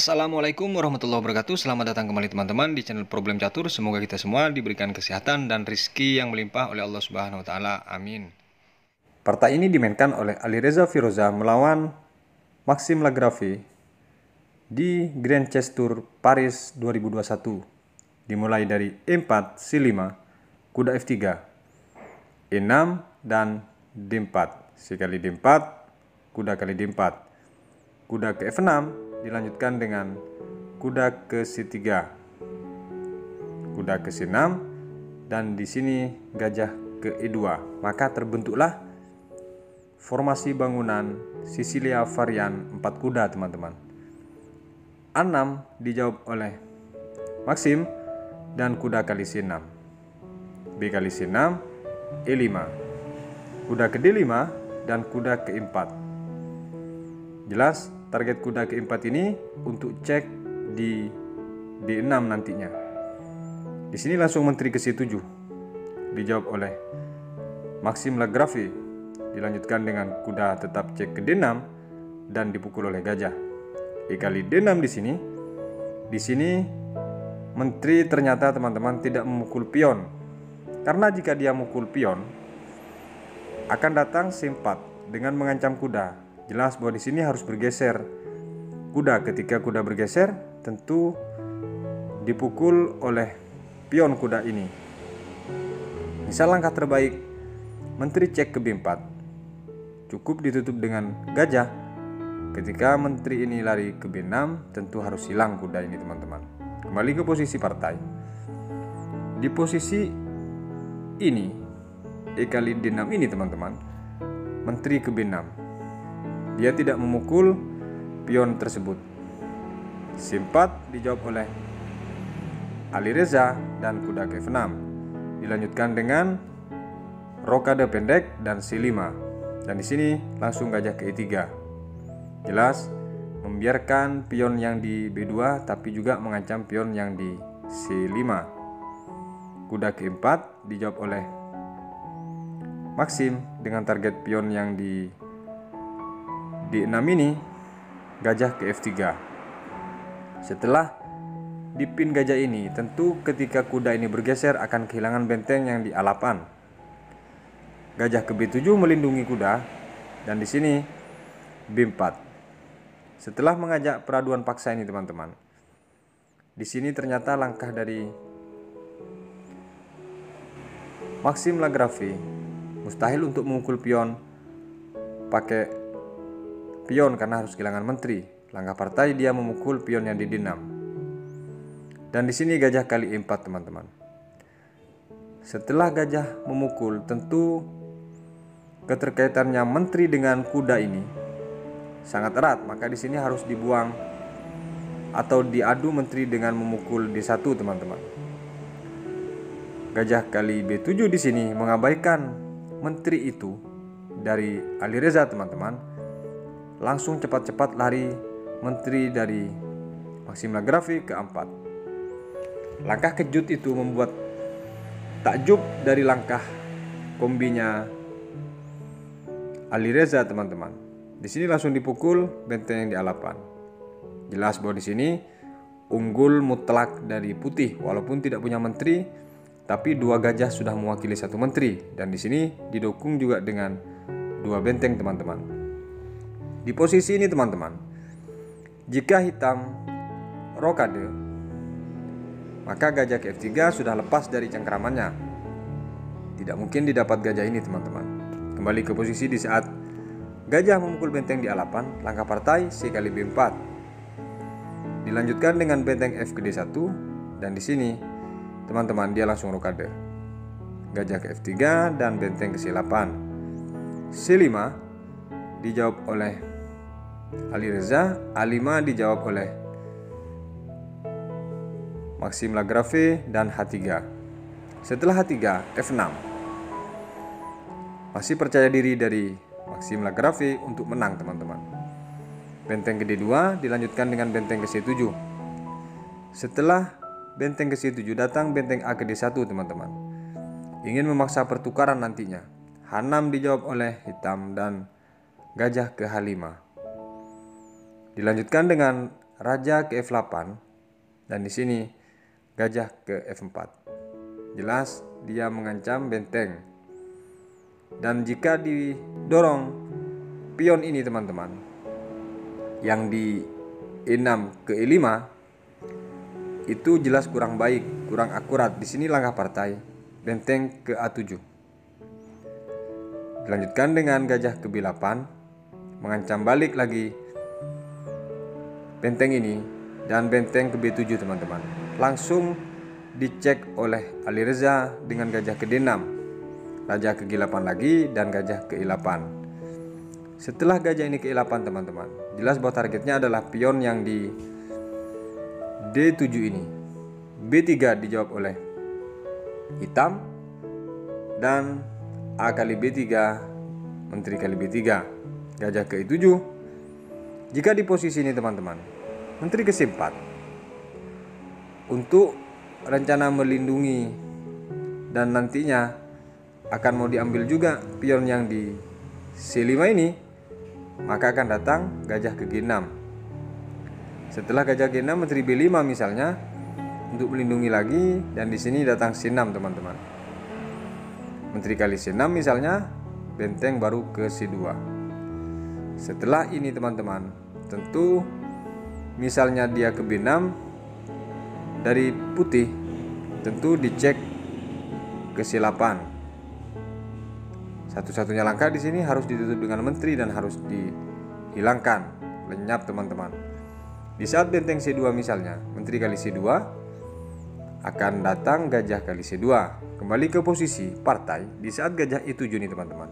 Assalamualaikum warahmatullahi wabarakatuh. Selamat datang kembali teman-teman di channel Problem Catur. Semoga kita semua diberikan kesehatan dan rizki yang melimpah oleh Allah Subhanahu wa taala. Amin. Partai ini dimainkan oleh Alireza Firoza melawan Maxim Lagrave di Grand Chess Tour Paris 2021. Dimulai dari E4, C5, kuda F3, E6 dan D4. Sekali D4, kuda kali D4. Kuda ke F6 dilanjutkan dengan kuda ke C3, kuda ke C6, dan di sini gajah ke E2. Maka terbentuklah formasi bangunan Sicilia varian 4 kuda, teman-teman. A6 dijawab oleh Maxim dan kuda kali C6, B kali C6, E5, kuda ke D5 dan kuda ke E4. Jelas target kuda ke-4 ini untuk cek di D6 nantinya. Di sini langsung menteri ke C7 dijawab oleh Maxim Lagrave. Dilanjutkan dengan kuda tetap cek ke D6 dan dipukul oleh gajah. E kali D6 di sini. Di sini menteri ternyata teman-teman tidak memukul pion. Karena jika dia memukul pion akan datang C4 dengan mengancam kuda. Jelas bahwa di sini harus bergeser kuda. Ketika kuda bergeser, tentu dipukul oleh pion kuda ini. Misal langkah terbaik, menteri cek ke B4. Cukup ditutup dengan gajah. Ketika menteri ini lari ke B6, tentu harus hilang kuda ini, teman-teman. Kembali ke posisi partai. Di posisi ini, E kali D6 ini, teman-teman, menteri ke B6. Dia tidak memukul pion tersebut. C4 dijawab oleh Alireza dan kuda ke F6. Dilanjutkan dengan rokade pendek dan C5. Dan di sini langsung gajah ke E3. Jelas membiarkan pion yang di B2 tapi juga mengancam pion yang di C5. Kuda ke E4 dijawab oleh Maxim dengan target pion yang di D6 ini, gajah ke F3. Setelah dipin gajah ini, tentu ketika kuda ini bergeser akan kehilangan benteng yang di A8. Gajah ke B7 melindungi kuda, dan di sini B4. Setelah mengajak peraduan paksa ini, teman-teman, di sini ternyata langkah dari Maxim Lagrave mustahil untuk memukul pion pakai pion karena harus kehilangan menteri. Langkah partai dia memukul pion yang di D6. Dan di sini gajah kali E4, teman-teman. Setelah gajah memukul, tentu keterkaitannya menteri dengan kuda ini sangat erat. Maka di sini harus dibuang atau diadu menteri dengan memukul D1, teman-teman. Gajah kali B7 di sini mengabaikan menteri itu dari Alireza, teman-teman. Langsung cepat-cepat lari menteri dari Maxim Lagrave ke A4. Langkah kejut itu membuat takjub dari langkah kombinya Alireza, teman-teman. Di sini langsung dipukul benteng yang di A8. Jelas bahwa di sini unggul mutlak dari putih walaupun tidak punya menteri, tapi dua gajah sudah mewakili satu menteri, dan di sini didukung juga dengan dua benteng, teman-teman. Di posisi ini, teman-teman, jika hitam rokade, maka gajah ke F3 sudah lepas dari cengkeramannya. Tidak mungkin didapat gajah ini, teman-teman. Kembali ke posisi di saat gajah memukul benteng di A8, langkah partai C kali B4. Dilanjutkan dengan benteng F ke D1, dan di sini, teman-teman, dia langsung rokade. Gajah ke F3 dan benteng ke C8. C5 dijawab oleh Alireza, A5 dijawab oleh Maxim Lagrave, dan H3. Setelah H3, F6. Masih percaya diri dari Maxim Lagrave untuk menang, teman-teman. Benteng ke D2 dilanjutkan dengan benteng ke C7. Setelah benteng ke C7 datang benteng A ke D1, teman-teman. Ingin memaksa pertukaran nantinya. H6 dijawab oleh hitam dan gajah ke H5. Dilanjutkan dengan raja ke F8 dan di sini gajah ke F4. Jelas dia mengancam benteng. Dan jika didorong pion ini teman-teman, yang di E6 ke E5, itu jelas kurang baik, kurang akurat. Di sini langkah partai, benteng ke A7. Dilanjutkan dengan gajah ke B8, mengancam balik lagi benteng ini, dan benteng ke B7 teman-teman. Langsung dicek oleh Ali Reza dengan gajah ke D6, raja ke G8 lagi, dan gajah ke E8. Setelah gajah ini ke E8 teman-teman, jelas bahwa targetnya adalah pion yang di D7 ini. B3 dijawab oleh hitam, dan A kali B3, menteri kali B3, gajah ke E7. Jika di posisi ini teman-teman, menteri ke C4 untuk rencana melindungi dan nantinya akan mau diambil juga pion yang di C5 ini, maka akan datang gajah ke G6. Setelah gajah G6, menteri B5 misalnya untuk melindungi lagi, dan di sini datang C6 teman-teman. Menteri kali C6 misalnya, benteng baru ke C2. Setelah ini teman-teman, tentu misalnya dia ke B6 dari putih, tentu dicek ke C8. Satu-satunya langkah di sini harus ditutup dengan menteri dan harus dihilangkan, lenyap teman-teman. Di saat benteng C2 misalnya, menteri kali C2, akan datang gajah kali C2. Kembali ke posisi partai di saat gajah E7 nih teman-teman.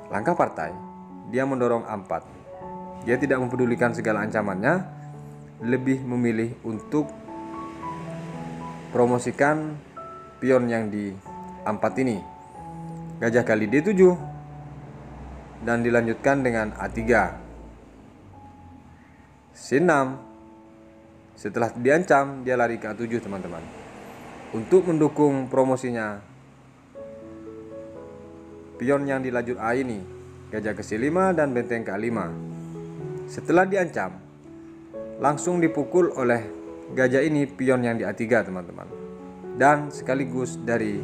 Langkah partai, dia mendorong A4. Dia tidak mempedulikan segala ancamannya, lebih memilih untuk promosikan pion yang di A4 ini. Gajah kali D7 dan dilanjutkan dengan A3. C6. Setelah diancam, dia lari ke A7 teman-teman. Untuk mendukung promosinya pion yang di lajur A ini, gajah ke C5 dan benteng ke A5. Setelah diancam, langsung dipukul oleh gajah ini pion yang di A3 teman-teman. Dan sekaligus dari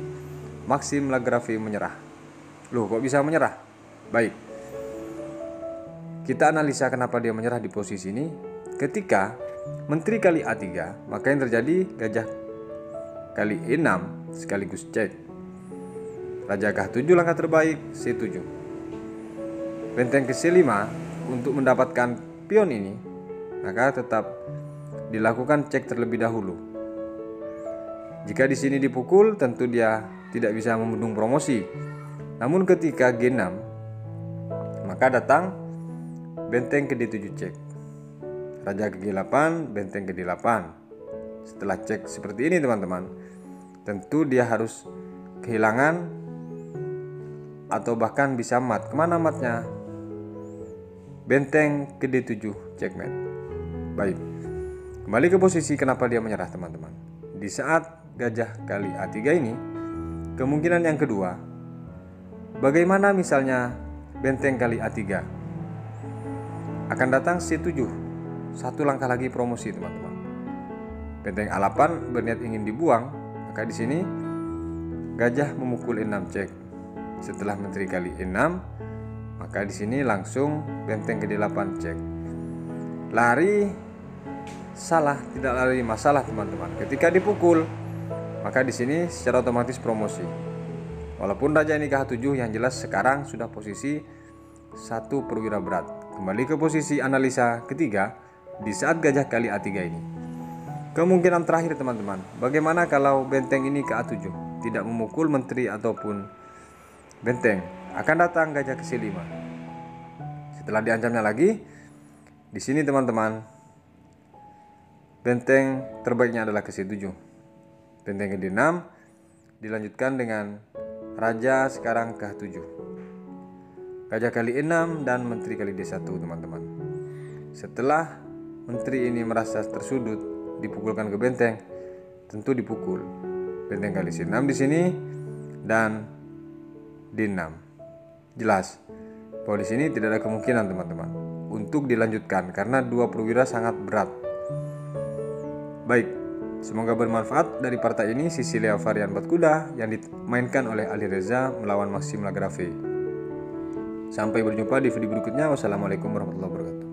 Maxim Lagrave menyerah. Loh, kok bisa menyerah? Baik, kita analisa kenapa dia menyerah di posisi ini. Ketika menteri kali A3, maka yang terjadi gajah kali E6 sekaligus cek. Raja ke A7 langkah terbaik, C7. Benteng ke C5 untuk mendapatkan pion ini, maka tetap dilakukan cek terlebih dahulu. Jika di sini dipukul, tentu dia tidak bisa membendung promosi. Namun ketika G6, maka datang benteng ke D7 cek. Raja ke G8, benteng ke D8. Setelah cek seperti ini teman-teman, tentu dia harus kehilangan atau bahkan bisa mat. Kemana matnya? Benteng ke D7 checkmate. Baik, kembali ke posisi kenapa dia menyerah teman-teman. Di saat gajah kali A3 ini, kemungkinan yang kedua, bagaimana misalnya benteng kali A3? Akan datang C7, satu langkah lagi promosi teman-teman. Benteng A8 berniat ingin dibuang, maka di sini gajah memukul E6 cek. Setelah menteri kali E6, maka di sini langsung benteng ke D8 cek. Lari salah, tidak lari masalah teman-teman. Ketika dipukul, maka di sini secara otomatis promosi. Walaupun raja ini ke H7, yang jelas sekarang sudah posisi satu perwira berat. Kembali ke posisi analisa ketiga di saat gajah kali A3 ini. Kemungkinan terakhir teman-teman, bagaimana kalau benteng ini ke A7, tidak memukul menteri ataupun benteng, akan datang gajah ke C5. Setelah diancamnya lagi, di sini teman-teman, benteng terbaiknya adalah ke C7. Benteng ke D6 dilanjutkan dengan raja sekarang ke H7. Gajah kali E6 dan menteri kali D1 teman-teman. Setelah menteri ini merasa tersudut, dipukulkan ke benteng, tentu dipukul. Benteng kali C6 di sini dan D6. Jelas bahwa di sini tidak ada kemungkinan teman-teman untuk dilanjutkan karena dua perwira sangat berat. Baik, semoga bermanfaat. Dari partai ini Sicilia varian 4 kuda yang dimainkan oleh Ali Reza melawan Maxime Lagrave. Sampai berjumpa di video berikutnya. Wassalamualaikum warahmatullahi wabarakatuh.